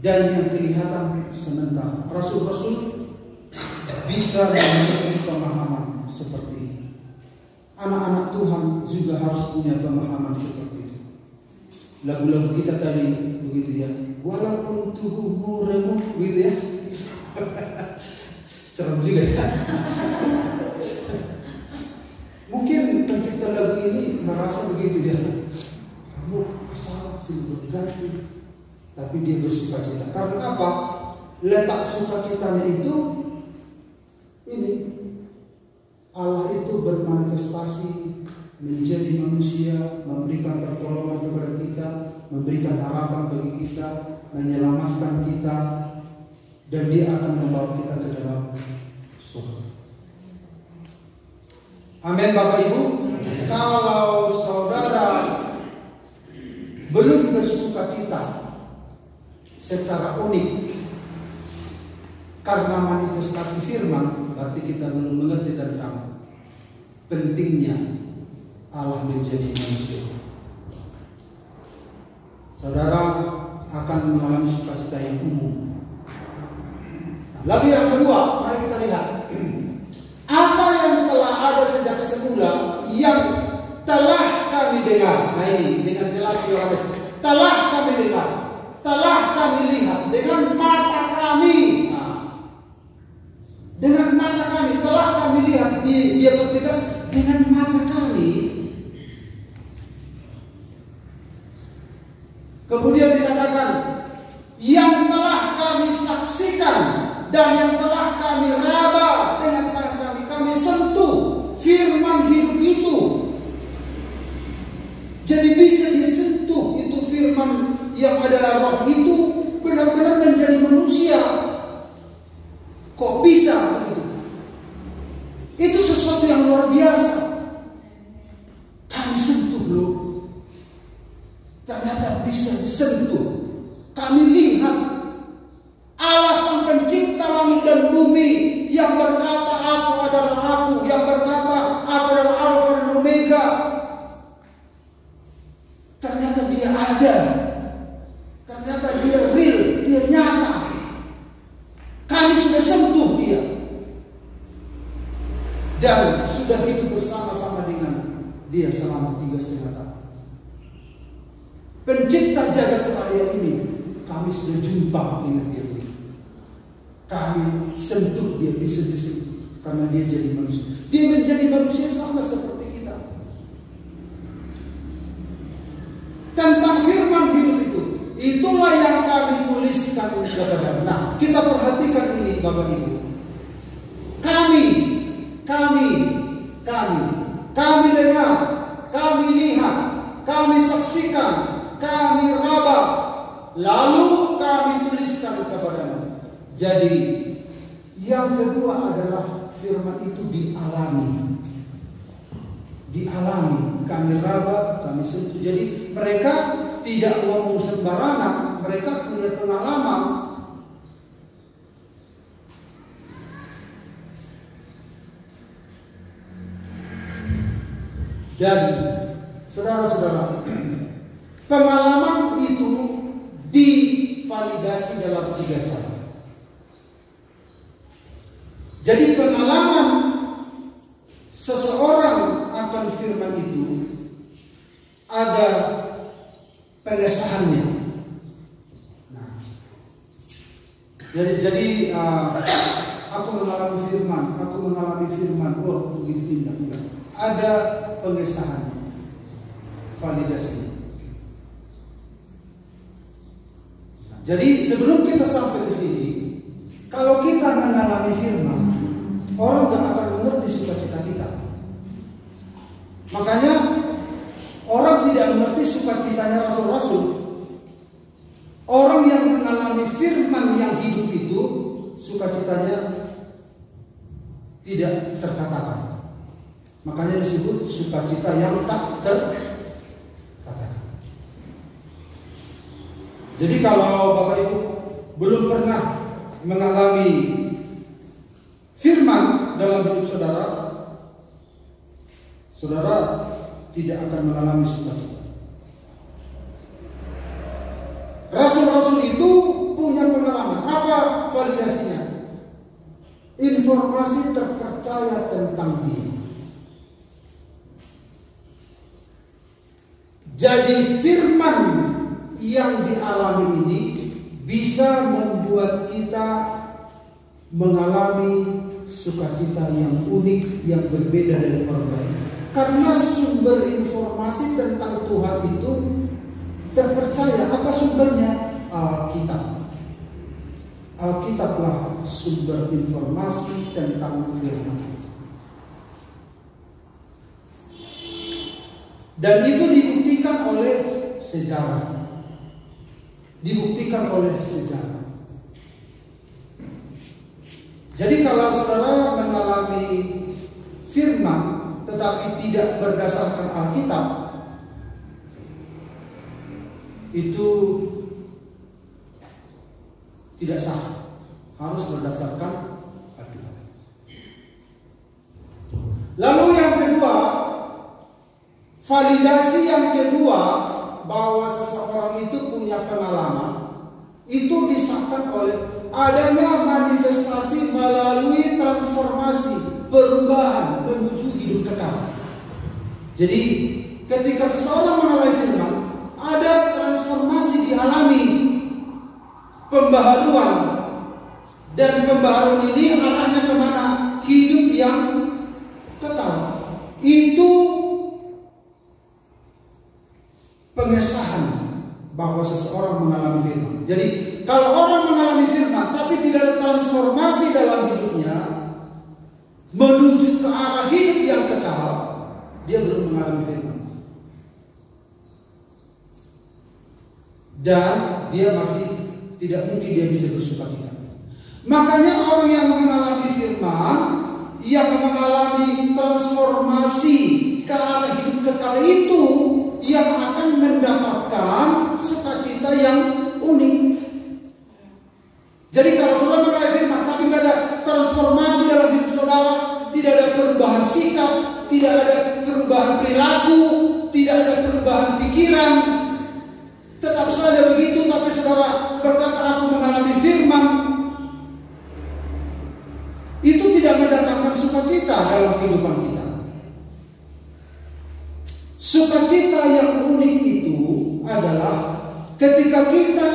dan yang kelihatan sementara. Rasul-rasul bisa memiliki pemahaman seperti ini. Anak-anak Tuhan juga harus punya pemahaman seperti itu. Lagu-lagu kita tadi begitu ya. Walaupun tubuhmu remuk, begitu ya. Serem juga ya. Mungkin pencipta lagu ini merasa begitu ya. Kamu kesal silih berganti, tapi dia bersukacita. Karena apa? Letak sukacitanya itu ini. Allah itu bermanifestasi menjadi manusia, memberikan pertolongan kepada kita, memberikan harapan bagi kita, menyelamatkan kita, dan Dia akan membawa kita ke dalam surga. Amin, Bapak Ibu. Kalau saudara belum bersukacita secara unik karena manifestasi firman, berarti kita belum mengerti tentang pentingnya Allah menjadi manusia. Saudara akan mengalami sukacita yang umum. Lalu yang kedua, mari kita lihat apa yang telah ada sejak semula, yang telah kami dengar. Nah ini dengan jelas Yohanes, telah kami dengar, telah kami lihat dengan mata kami. Dengan mata kami, telah kami lihat. Dia bertegas dengan mata kami. Kemudian dikatakan yang telah kami saksikan dan yang telah kami raba dengan tangan kami. Kami sentuh firman hidup itu. Jadi bisa disentuh itu firman yang adalah roh itu benar-benar menjadi manusia. Kok bisa? Itu sesuatu yang luar biasa. Kami sentuh loh. Ternyata bisa disentuh. Kami lihat Allah Sang Pencipta langit dan bumi yang berkata aku adalah aku, yang berkata aku adalah Alfa dan Omega. Ternyata Dia ada. Ternyata Dia real, Dia nyata. Kami sudah sentuh Dia dan sudah hidup bersama-sama dengan Dia selama 3,5 tahun. Pencipta jagat raya ini kami sudah jumpa dengan Dia. Kami sentuh Dia, bisa disentuh karena Dia jadi manusia. Dia menjadi manusia sama seperti kita. Tentang firman hidup itu, itulah yang kami tuliskan kepada. Nah, kita perhatikan ini Bapak Ibu. Kami dengar, kami lihat, kami saksikan, kami raba, lalu kami tuliskan kepadamu. Jadi yang kedua adalah firman itu dialami. Kami raba, kami sentuh. Jadi mereka tidak ngomong sembarangan, mereka punya pengalaman. Dan saudara-saudara, pengalaman itu divalidasi dalam 3 cara. Jadi pengalaman seseorang akan firman itu ada pengesahannya. Nah, jadi aku mengalami firman, oh begitu enggak. Ada pengesahannya, validasinya. Nah, jadi sebelum kita sampai ke sini, kalau kita mengalami firman, orang gak akan mengerti sukacita kita. Makanya orang tidak mengerti sukacitanya rasul-rasul. Orang yang mengalami firman yang hidup itu, sukacitanya tidak terkatakan. Makanya disebut sukacita yang tak terkatakan. Jadi kalau Bapak Ibu belum pernah mengalami firman dalam hidup saudara tidak akan mengalami sukacita. Rasul-rasul itu punya pengalaman. Apa validasinya? Informasi terpercaya tentang dia. Jadi firman yang dialami ini bisa membuat kita mengalami sukacita yang unik, yang berbeda dari orang lain. Karena sumber informasi tentang Tuhan itu terpercaya. Apa sumbernya? Alkitab. Alkitablah sumber informasi tentang firman. Dan itu dibuktikan oleh sejarah. Dibuktikan oleh sejarah. Jadi kalau saudara mengalami firman tetapi tidak berdasarkan Alkitab, itu tidak sah. Harus berdasarkan Alkitab. Lalu yang kedua, validasi yang kedua bahwa seseorang itu punya pengalaman, itu disahkan oleh adanya manifestasi melalui transformasi, perubahan menuju hidup kekal. Jadi ketika seseorang mengalami firman, ada transformasi dialami, pembaharuan, dan pembaharuan ini arahnya kemana? Hidup yang kekal. Itu pengesahan bahwa seseorang mengalami firman. Jadi kalau orang mengalami firman tapi tidak ada transformasi dalam hidupnya menuju ke arah hidup yang kekal, dia belum mengalami firman. Dan dia masih tidak mungkin dia bisa bersukacita. Makanya orang yang mengalami firman, yang mengalami transformasi ke arah hidup kekal itu yang akan mendapatkan sukacita yang unik. Jadi kalau saudara mengalami firman tapi tidak ada transformasi dalam hidup saudara, tidak ada perubahan sikap, tidak ada perubahan perilaku, tidak ada perubahan pikiran, tetap saja begitu, tapi saudara berkata aku mengalami firman, itu tidak mendatangkan sukacita dalam kehidupan kita. Sukacita yang unik itu adalah ketika kita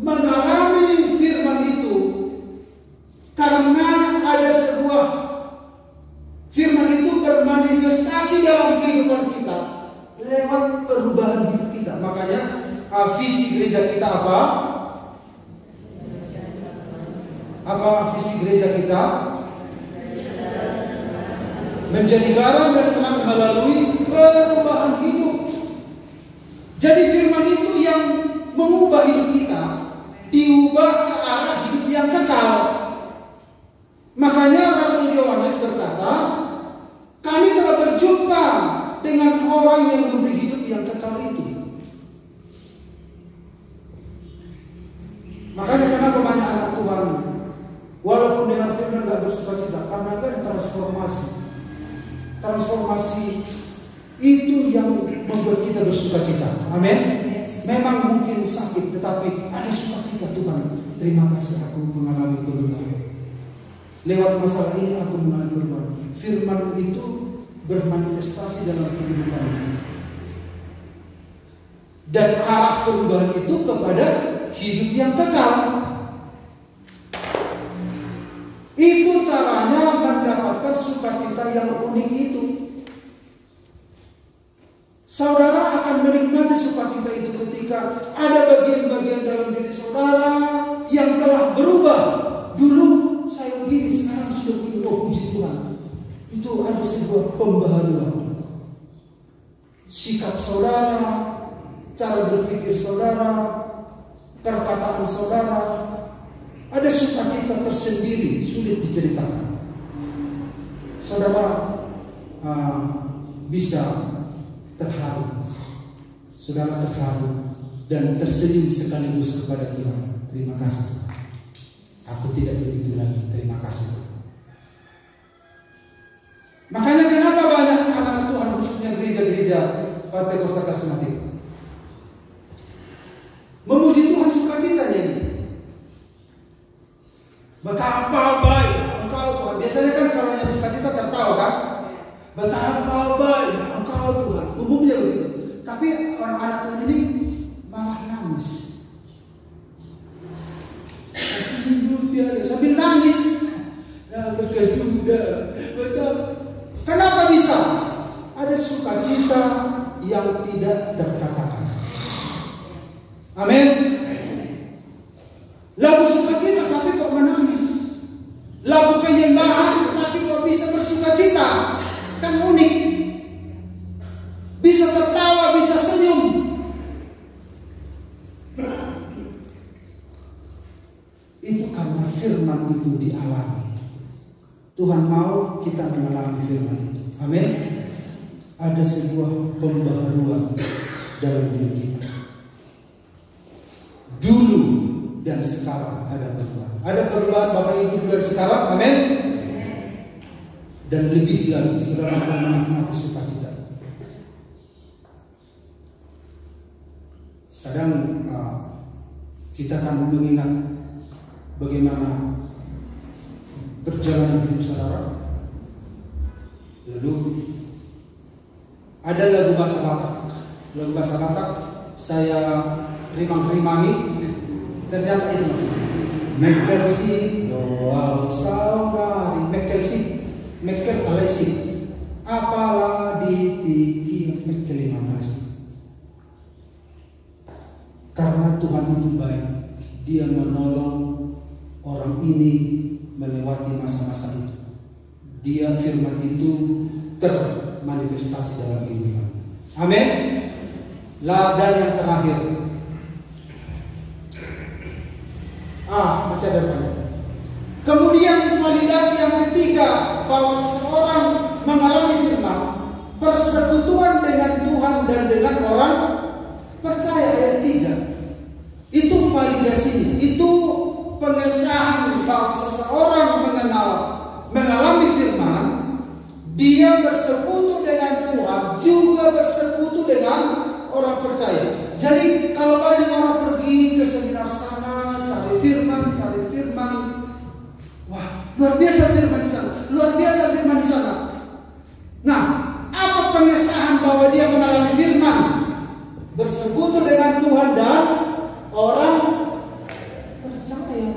mengalami firman itu karena ada sebuah firman itu bermanifestasi dalam kehidupan kita lewat perubahan hidup kita. Makanya visi gereja kita apa? Apa visi gereja kita? Menjadi garam dan terang melalui perubahan hidup. Jadi firman itu yang mengubah hidup kita, diubah ke arah hidup yang kekal. Makanya Rasul Yohanes berkata, kami telah berjumpa dengan orang yang memberi hidup yang kekal itu. Makanya kenapa banyak anak Tuhan walaupun dengan firman gak bersukacita, karena kan transformasi. Transformasi itu yang membuat kita bersukacita. Amin. Memang mungkin sakit, tetapi ada sukacita. Tuhan, terima kasih aku mengalami perubahan. Lewat masalah ini aku mengalami perubahan. Firman itu bermanifestasi dalam kehidupan. Dan arah perubahan itu kepada hidup yang kekal. Itu caranya mendapatkan sukacita yang unik itu. Saudara akan menikmati sukacita itu ketika ada bagian-bagian dalam diri saudara yang telah berubah. Dulu saya begini, sekarang sudah begini. Oh, puji Tuhan. Itu ada sebuah pembaharuan. Sikap saudara, cara berpikir saudara, perkataan saudara, ada sukacita tersendiri, sulit diceritakan. Saudara bisa terharu. Saudara terharu dan tersenyum sekaligus kepada Tuhan. Terima kasih Tuhan. Aku tidak begitu lagi. Terima kasih Tuhan. Makanya kenapa banyak anak-anak Tuhan khususnya gereja-gereja Pentakosta Karismatik. Memuji Tuhan sukacitanya ini. Betapa baik Engkau Tuhan. Biasanya kan kalau yang sukacita tertawa kan. Betapa baik Engkau Tuhan. Umumnya begitu. Tapi anak Tuhan ini malah nangis. Sambil nangis. Kenapa bisa? Ada sukacita yang tidak terkatakan. Amin. Lagu sukacita tapi kok menangis. Lagu penyembahan tapi kok bisa bersukacita. Kan unik. Bisa tertawa, bisa senyum. Itu karena firman itu dialami. Tuhan mau kita mengalami firman itu. Amin. Ada sebuah pembaharuan dalam diri kita. Dulu dan sekarang ada perubahan. Ada perubahan Bapak Ibu dulu dan sekarang. Amin. Dan lebih lagi saudara akan menikmati sukacita. Kadang kita akan mengingat bagaimana perjalanan hidup saudara. Lalu ada lagu bahasa Batak. Lagu bahasa Batak saya rimang-rimangi. Ternyata itu maksudnya. Mekelsi doa saudari. Mekel alesi. Apalah ditiki mekel manasi. Karena Tuhan itu baik. Dia menolong orang ini melewati masa-masa itu. Dia firman itu termanifestasi dalam kehidupan. Amin. Dan yang terakhir. Masih ada banyak. Kemudian validasi yang ketiga bahwa seseorang mengalami firman, persekutuan dengan Tuhan dan dengan orang percaya, ayat 3. Itu validasinya. Itu pengesahan bahwa seseorang mengalami firman, dia bersekutu dengan Tuhan, juga bersekutu dengan orang percaya. Jadi kalau banyak orang pergi ke seminar sana, cari firman, wah luar biasa firman di sana, luar biasa firman di sana. Nah, apa pengesahan bahwa dia mengalami firman, bersekutu dengan Tuhan dan orang percaya?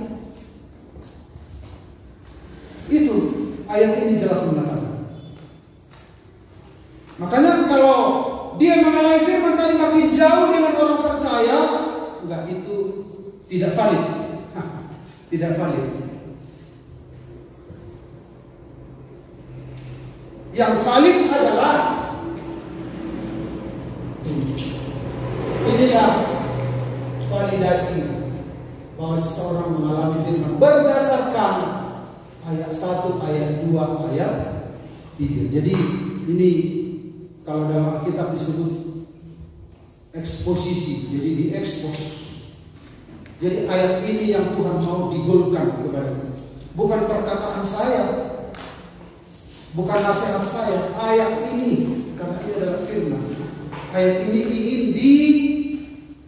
Itu ayat ini jelas mengatakan. Makanya kalau dia mengalami firman tapi makin jauh dengan orang percaya, enggak, itu tidak valid. Tidak valid. Yang valid adalah inilah validasi bahwa seseorang mengalami firman berdasarkan ayat 1, ayat 2, ayat 3. Jadi ini kalau dalam Alkitab disebut eksposisi, jadi diekspos. Jadi ayat ini yang Tuhan mau digolkan kepada kita. Bukan perkataan saya, bukan nasihat saya. Ayat ini, karena ini adalah firman. Ayat ini ingin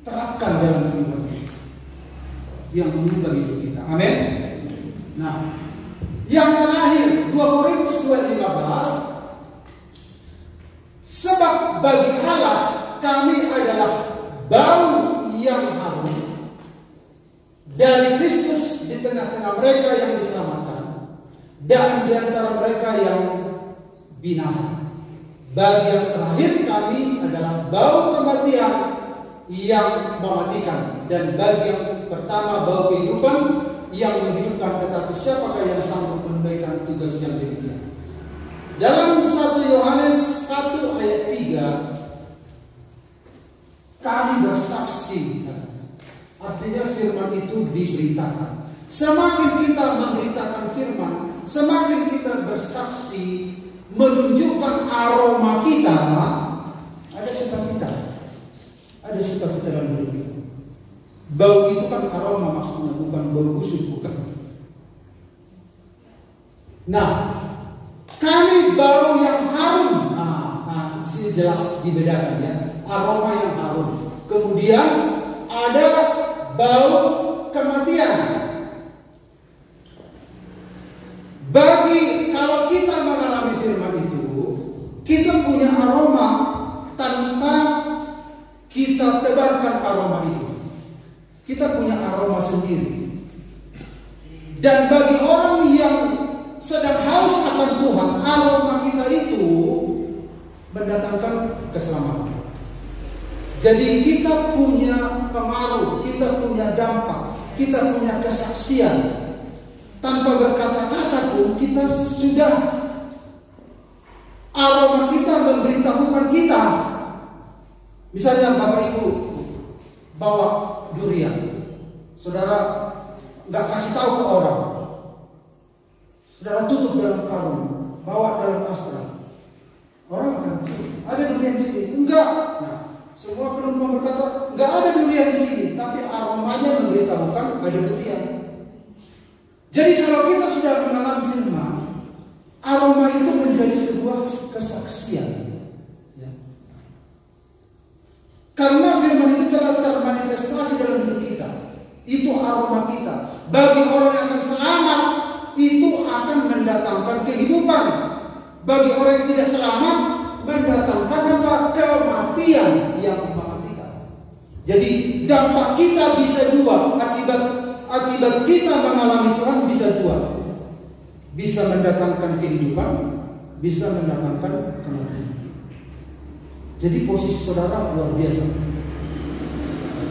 diterapkan dalam kehidupan yang mengubah hidup kita. Amin. Nah, yang terakhir 2 Korintus 2:15. Sebab bagi Allah kami adalah bau yang harum dari Kristus di tengah-tengah mereka yang diselamatkan dan di antara mereka yang binasa. Bagi yang terakhir kami adalah bau kematian yang mematikan, dan bagi yang pertama bau kehidupan yang menghidupkan. Tetapi siapakah yang sanggup menunaikan tugas yang demikian? Dalam 1 Yohanes 1 ayat 3, kami bersaksi. Artinya firman itu diberitakan. Semakin kita memberitakan firman, semakin kita bersaksi, menunjukkan aroma kita, ada sukacita. Ada sukacita dalam hidup kita. Bau itu kan aroma maksudnya, bukan bau busuk, bukan. Nah, kami bau yang harum. sini jelas dibedakan ya, aroma yang harum. Kemudian ada bau kematian. Bagi kalau kita mengalami firman itu, kita punya aroma tanpa kita tebarkan aroma itu. Kita punya aroma sendiri. Dan bagi orang yang sedang haus akan Tuhan, aroma kita itu mendatangkan keselamatan. Jadi kita punya pengaruh, kita punya dampak, kita punya kesaksian. Tanpa berkata-kata pun kita sudah, aroma kita memberitahukan kita. Misalnya Bapak Ibu bawa durian, saudara nggak kasih tahu ke orang, saudara tutup dalam karung, bawa dalam astra, orang akan ada durian di sini, enggak. Nah, semua penumpang berkata nggak ada durian di sini, tapi aromanya memberitahukan ada durian. Jadi kalau kita sudah mengalami firman, aroma itu menjadi sebuah kesaksian. Ya. Karena firman itu telah termanifestasi dalam hidup kita, itu aroma kita. Bagi orang yang akan selamat, itu akan mendatangkan kehidupan. Bagi orang yang tidak selamat, mendatangkan apa? Kematian yang mematikan. Jadi dampak kita bisa dua, akibat kita mengalami Tuhan bisa dua. Bisa mendatangkan kehidupan, bisa mendatangkan kematian. Jadi posisi saudara luar biasa.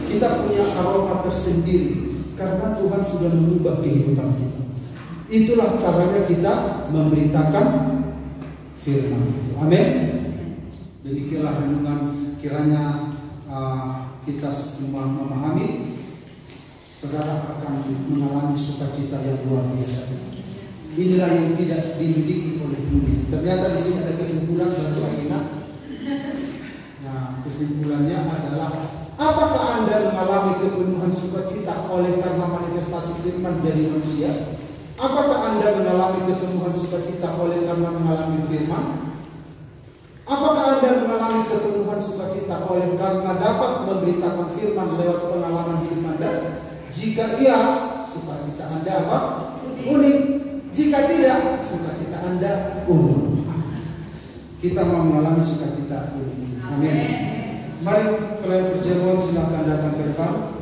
Kita punya aroma tersendiri karena Tuhan sudah mengubah kehidupan kita. Itulah caranya kita memberitakan firman. Amin. Demikianlah renungan, kiranya kita semua memahami, saudara akan mengalami sukacita yang luar biasa. Inilah yang tidak dimiliki oleh dunia. Ternyata di sini ada kesimpulan dari saya ingat. Nah, kesimpulannya adalah, apakah Anda mengalami kepenuhan sukacita oleh karena manifestasi firman jadi manusia? Apakah Anda mengalami kepenuhan sukacita oleh karena mengalami firman? Apakah Anda mengalami kepenuhan sukacita oleh karena dapat memberitakan firman lewat pengalaman hidup Anda? Jika iya, sukacita Anda apa? Unik. Jika tidak, sukacita Anda umum. Kita mau mengalami sukacita unik. Amin. Mari pelayan perjamuan silakan datang ke depan.